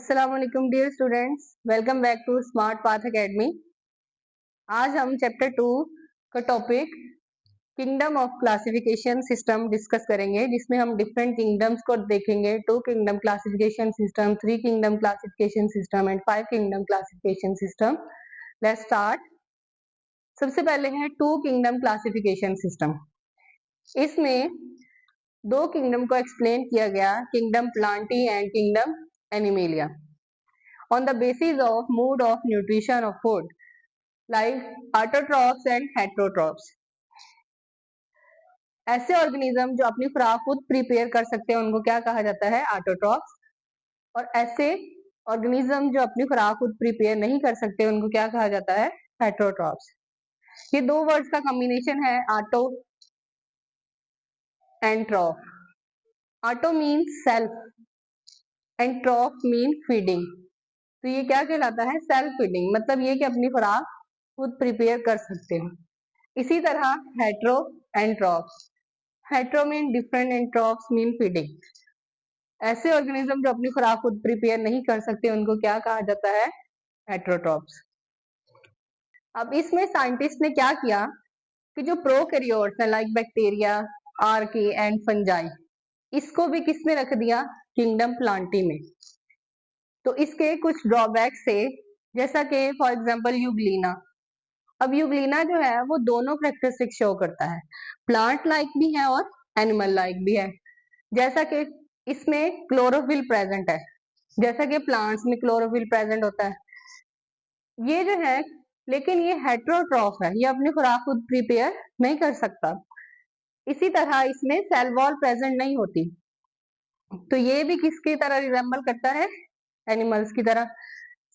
अस्सलाम वालेकुम dear students, welcome back to smart path academy. आज हम चैप्टर 2 का topic kingdom of classification system discuss करेंगे, जिसमें हम डिफरेंट किंगडम्स को देखेंगे। 2 kingdom classification system, 3 kingdom classification system and 5 kingdom classification system. Let's start. सबसे पहले है 2 किंगडम क्लासिफिकेशन सिस्टम। इसमें 2 किंगडम को एक्सप्लेन किया गया, kingdom Plantae and kingdom animalia, on the basis of mode of nutrition of food like autotrophs and heterotrophs। ऐसे organism जो अपनी खुराक खुद प्रिपेयर कर सकते हैं उनको क्या कहा जाता है? ऑटोट्रॉफ्स। और ऐसे ऑर्गेनिज्म जो अपनी खुराक खुद प्रिपेयर नहीं कर सकते उनको क्या कहा जाता है? हेटेरोट्रॉफ्स। ये दो वर्ड्स का कॉम्बिनेशन है, auto and ट्रॉफ। Auto means self and ट्रॉफ mean feeding. तो ये क्या कहलाता है? सेल्फ फीडिंग, मतलब ये कि अपनी खुराक खुद प्रिपेयर कर सकते हैं। इसी तरह hetero and ट्रॉफ। Hetero mean different and troughs mean feeding. ऐसे ऑर्गेनिज्म जो अपनी खुराक खुद प्रिपेयर नहीं कर सकते उनको क्या कहा जाता है? हेट्रोट्रॉफ्स। अब इसमें साइंटिस्ट ने क्या किया कि जो प्रोकैरियोट्स है like bacteria, archaea and fungi, इसको भी किसमें रख दिया? किंगडम प्लांटी में। तो इसके कुछ ड्रॉबैक्स थे, जैसा कि फॉर एग्जांपल यूग्लिना। अब यूग्लिना जो है वो दोनों करेक्टरिस्टिक शो करता है, प्लांट लाइक भी है और एनिमल लाइक भी है। जैसा कि इसमें क्लोरोफिल प्रेजेंट है, जैसा कि प्लांट्स में क्लोरोफिल प्रेजेंट होता है, ये जो है, लेकिन ये हेट्रोट्रॉफ है, ये अपनी खुराक खुद प्रिपेयर नहीं कर सकता। इसी तरह इसमें सेल वॉल प्रेजेंट नहीं होती, तो ये भी किसकी तरह रिजेंबल करता है? एनिमल्स की तरह।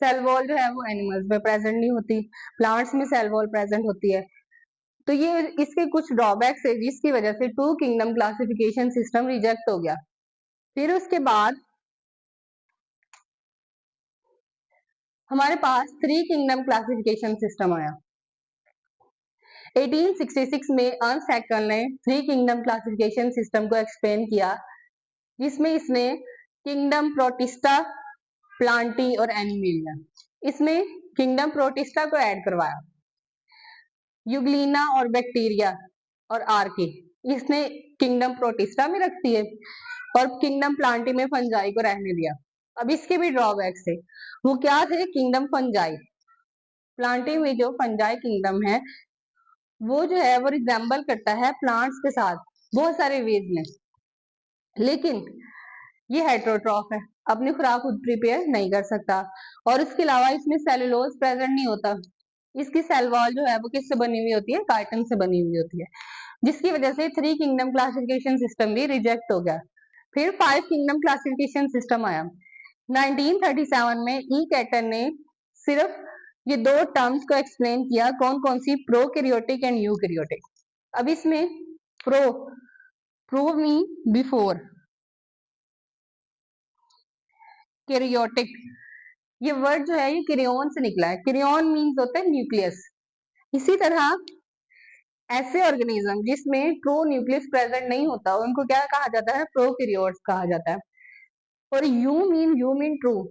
सेल वॉल जो है वो एनिमल्स में प्रेजेंट नहीं होती, प्लांट्स में सेल वॉल प्रेजेंट होती है। तो ये इसके कुछ ड्रॉबैक्स है, जिसकी वजह से 2 किंगडम क्लासिफिकेशन सिस्टम रिजेक्ट हो गया। फिर उसके बाद हमारे पास 3 किंगडम क्लासिफिकेशन सिस्टम आया। 1866 में अर्न्स्ट हैक्सल ने 3 किंगडम क्लासिफिकेशन सिस्टम को एक्सप्लेन किया, जिसमें इसने किंगडम प्रोटिस्टा, प्लांटी और एनिमेलिया, इसमें किंगडम प्रोटिस्टा को ऐड करवाया। यूग्लिना और बैक्टीरिया और आर्की इसने किंगडम प्रोटिस्टा में रख दिए और किंगडम प्लांटी में फंजाई को रहने दिया। अब इसके भी ड्रॉबैक्स थे। वो क्या थे? किंगडम फंजाई, प्लांटी में जो फंजाई किंगडम है वो जो है वो रिजेंबल करता है प्लांट्स के साथ बहुत सारे वेज में, लेकिन ये हेट्रोट्रॉफ है, अपनी खुराक खुद प्रिपेयर नहीं कर सकता। और इसके अलावा इसमें सेलुलोज प्रेजेंट नहीं होता। इसकी सेल वॉल जो है वो किससे बनी हुई होती है? कार्टन से बनी हुई होती है, जिसकी वजह से 3 किंगडम क्लासिफिकेशन सिस्टम भी रिजेक्ट हो गया। फिर 5 किंगडम क्लासिफिकेशन सिस्टम आया 1937 में। ई कैटन ने सिर्फ ये 2 टर्म्स को एक्सप्लेन किया, कौन कौन सी? Prokaryotic and eukaryotic. अब इसमें प्रो मीन बिफोर, कैरियोटिक, ये वर्ड जो है ये कैरियन से निकला है। कैरियन मीन्स होता है न्यूक्लियस। इसी तरह ऐसे ऑर्गेनिज्म जिसमें ट्रू न्यूक्लियस प्रेजेंट नहीं होता उनको क्या कहा जाता है? प्रोकैरियोट्स कहा जाता है। और eu mean true,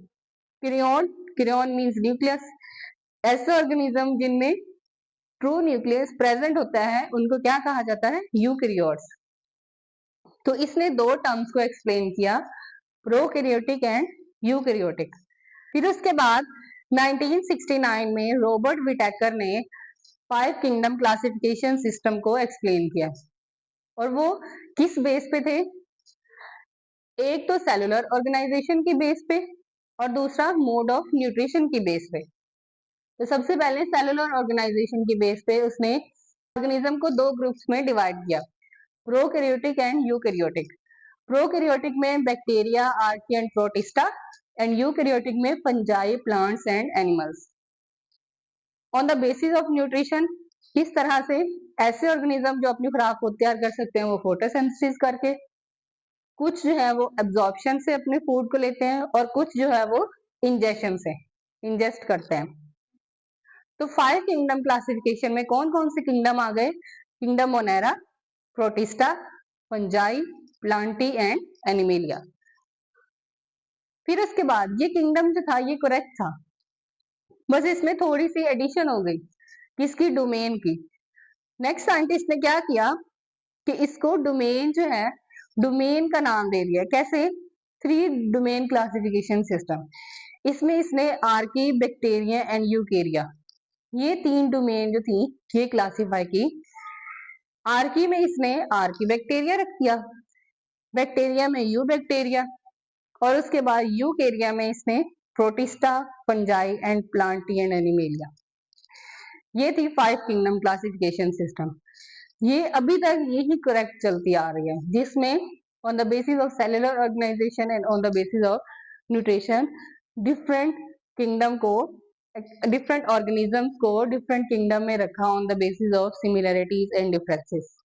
karyon, karyon means nucleus. ऐसे ऑर्गेनिज्म जिनमें ट्रू न्यूक्लियस प्रेजेंट होता है उनको क्या कहा जाता है? यूकैरियोट्स। तो इसने 2 टर्म्स को एक्सप्लेन किया, प्रोकैरियोटिक एंड यूकैरियोटिक। फिर उसके बाद 1969 में रॉबर्ट विटेकर ने 5 किंगडम क्लासिफिकेशन सिस्टम को एक्सप्लेन किया, और वो किस बेस पे थे? एक तो सेलुलर ऑर्गेनाइजेशन की बेस पे और दूसरा मोड ऑफ न्यूट्रिशन की बेस पे। तो सबसे पहले सेलुलर ऑर्गेनाइजेशन की बेस पे उसने ऑर्गेनिज्म को 2 ग्रुप्स में डिवाइड किया, प्रोकैरियोटिक एंड यूकैरियोटिक। प्रोकैरियोटिक में bacteria, archaea and protista, and eukaryotic में fungi, plants and animals. On the basis of nutrition, किस तरह से? ऐसे ऑर्गेनिज्म जो अपनी खुराक को तैयार कर सकते हैं वो फोटोसिंथेसिस करके, कुछ जो है वो एब्जॉर्प्शन से अपने फूड को लेते हैं और कुछ जो है वो इंजेक्शन से इंजेस्ट करते हैं। तो 5 किंगडम क्लासिफिकेशन में कौन कौन से किंगडम आ गए? Kingdom Monera, protista, fungi, Plantae and animalia. फिर उसके बाद ये किंगडम जो था ये करेक्ट था, बस इसमें थोड़ी सी एडिशन हो गई किसकी, डोमेन की। नेक्स्ट साइंटिस्ट ने क्या किया कि इसको डोमेन जो है, डोमेन का नाम दे दिया। कैसे? 3 डोमेन क्लासिफिकेशन सिस्टम। इसमें इसने आर्की, बैक्टीरिया एंड यूकेरिया, ये 3 डोमेन जो थी ये क्लासिफाई की। आर्की में इसने आर्की बैक्टीरिया रख दिया, बैक्टीरिया में यू बैक्टीरिया, और उसके बाद यूकेरिया में इसने protista, fungi and Plantae and animalia. ये थी 5 किंगडम क्लासिफिकेशन सिस्टम। ये अभी तक यही करेक्ट चलती आ रही है, जिसमें on the basis of cellular organization and on the basis of nutrition different kingdom को, डिफरेंट ऑर्गेनिजम्स को डिफरेंट किंगडम में रखा on the basis of similarities and differences.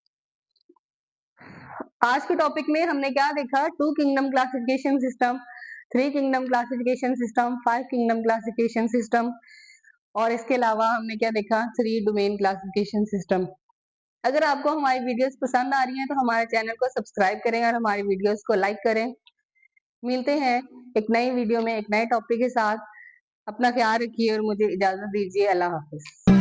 आज के टॉपिक में हमने क्या देखा? 2 kingdom classification system, 3 kingdom classification system, 5 kingdom classification system, और इसके अलावा हमने क्या देखा? 3 डोमेन क्लासिफिकेशन सिस्टम। अगर आपको हमारी वीडियोस पसंद आ रही हैं तो हमारे चैनल को सब्सक्राइब करें और हमारी वीडियोस को लाइक करें। मिलते हैं एक नई वीडियो में एक नए टॉपिक के साथ। अपना ख्याल रखिए और मुझे इजाजत दीजिए। अल्लाह हाफिज।